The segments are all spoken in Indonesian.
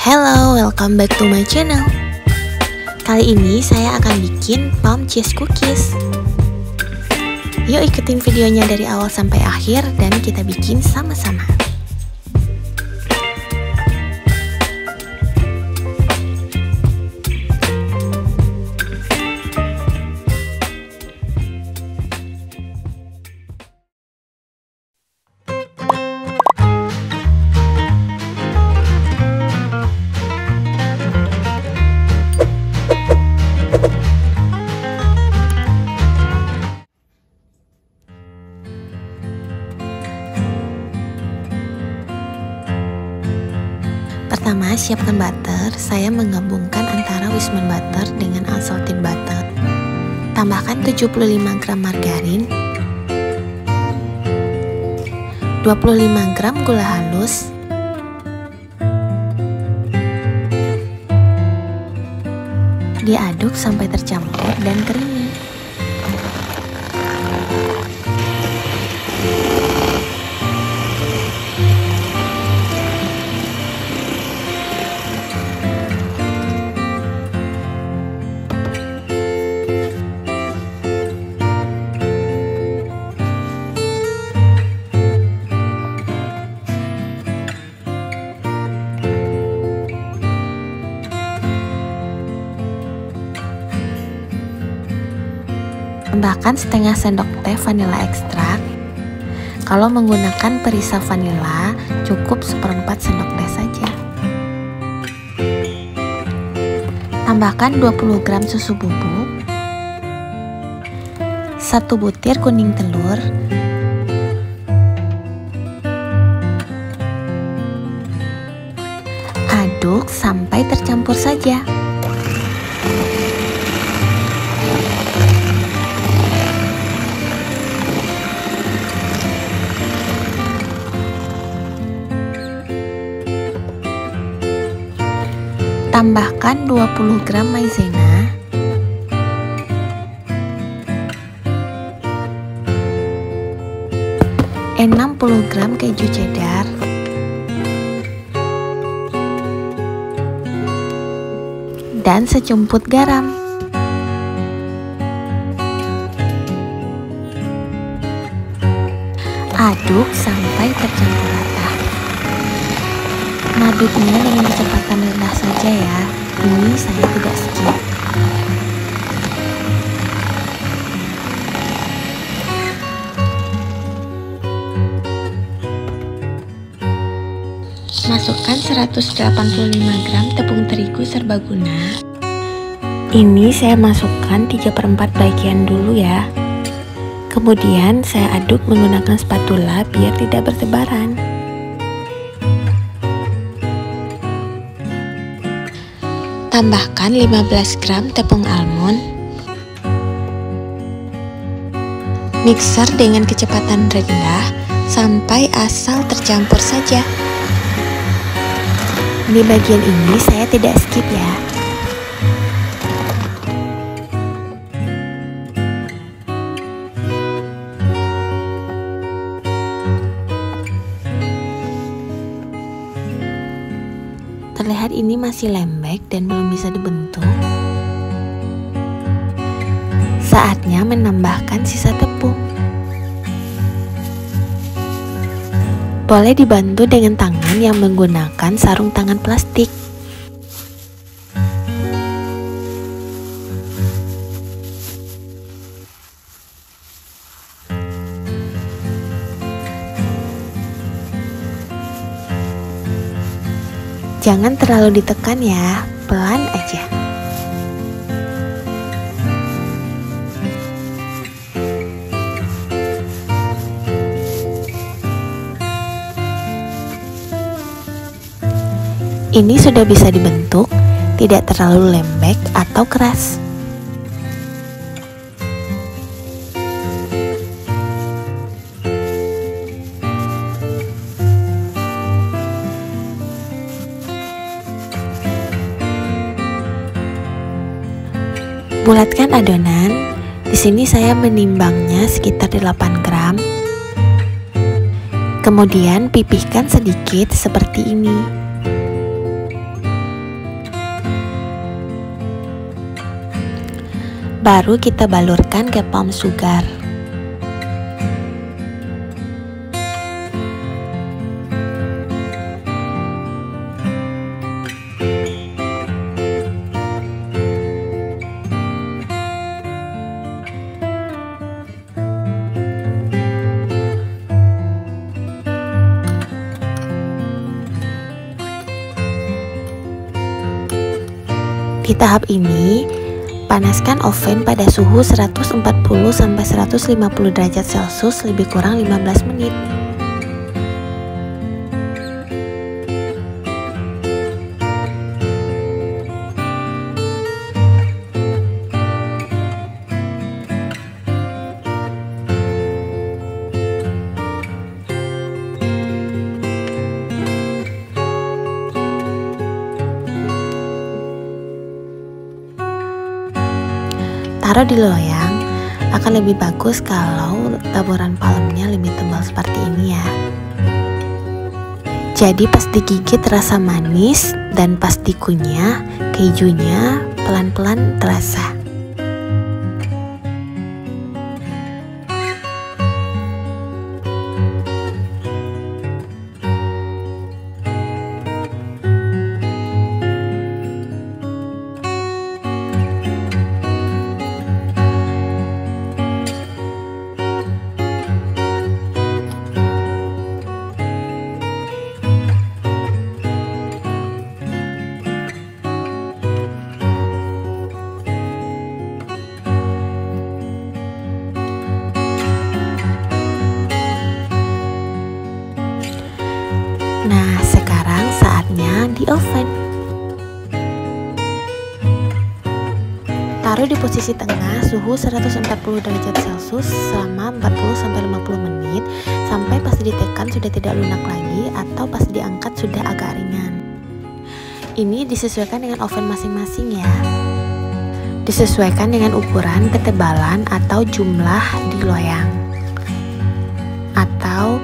Hello, welcome back to my channel. Kali ini saya akan bikin palm cheese cookies. Yuk ikutin videonya dari awal sampai akhir dan kita bikin sama-sama. Pertama, siapkan butter. Saya menggabungkan antara Wisman butter dengan unsalted butter. Tambahkan 75 gram margarin, 25 gram gula halus, diaduk sampai tercampur dan kering. Tambahkan setengah sendok teh vanila ekstrak. Kalau menggunakan perisa vanila, cukup seperempat sendok teh saja. Tambahkan 20 gram susu bubuk, 1 butir kuning telur, aduk sampai tercampur saja. Tambahkan 20 gram maizena, enam puluh gram keju cheddar, dan secumput garam. Aduk sampai tercampur rata. Aduknya dengan kecepatan rendah saja ya. Ini saya tidak skip. Masukkan 185 gram tepung terigu serbaguna. Ini saya masukkan 3/4 bagian dulu ya. Kemudian saya aduk menggunakan spatula biar tidak bertebaran. Tambahkan 15 gram tepung almond. Mixer dengan kecepatan rendah sampai asal tercampur saja. Di bagian ini saya tidak skip ya. Terlihat ini masih lembek dan belum bisa dibentuk. Saatnya menambahkan sisa tepung. Boleh dibantu dengan tangan yang menggunakan sarung tangan plastik. Jangan terlalu ditekan ya, pelan aja. Ini sudah bisa dibentuk, tidak terlalu lembek atau keras. Bulatkan adonan. Di sini saya menimbangnya sekitar 8 gram. Kemudian pipihkan sedikit seperti ini. Baru kita balurkan ke palm sugar. Di tahap ini, panaskan oven pada suhu 140–150 derajat Celcius lebih kurang 15 menit. Taruh di loyang, akan lebih bagus kalau taburan palmnya lebih tebal seperti ini ya. Jadi pas digigit rasa manis dan pas dikunyah, kejunya pelan-pelan terasa. Nah, sekarang saatnya di oven. Taruh di posisi tengah suhu 140 derajat Celcius selama 40–50 menit sampai pas ditekan sudah tidak lunak lagi atau pas diangkat sudah agak ringan. Ini disesuaikan dengan oven masing-masing ya. Disesuaikan dengan ukuran, ketebalan atau jumlah di loyang. Atau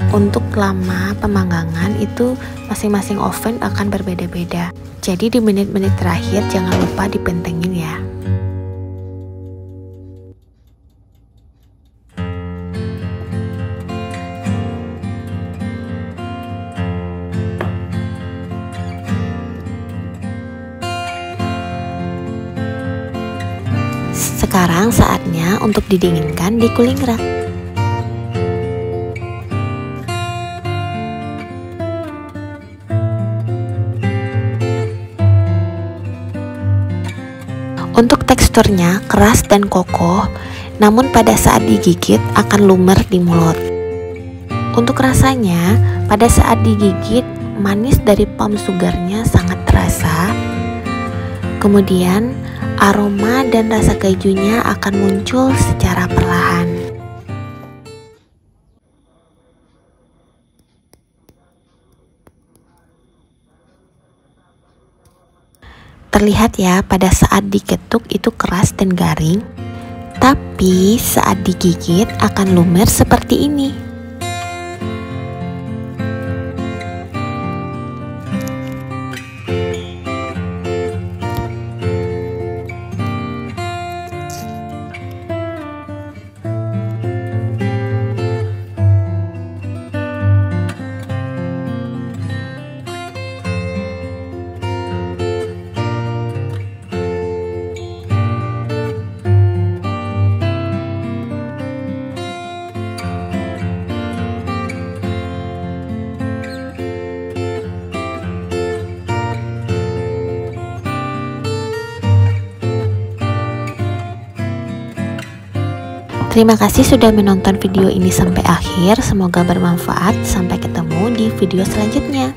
untuk lama pemanggangan itu masing-masing oven akan berbeda-beda. Jadi di menit-menit terakhir jangan lupa dipentengin ya. Sekarang saatnya untuk didinginkan di cooling rack. Untuk teksturnya keras dan kokoh, namun pada saat digigit akan lumer di mulut. Untuk rasanya, pada saat digigit, manis dari palm sugarnya sangat terasa. Kemudian, aroma dan rasa kejunya akan muncul secara perlahan. Terlihat ya, pada saat diketuk itu keras dan garing, tapi saat digigit akan lumer seperti ini. Terima kasih sudah menonton video ini sampai akhir. Semoga bermanfaat. Sampai ketemu di video selanjutnya.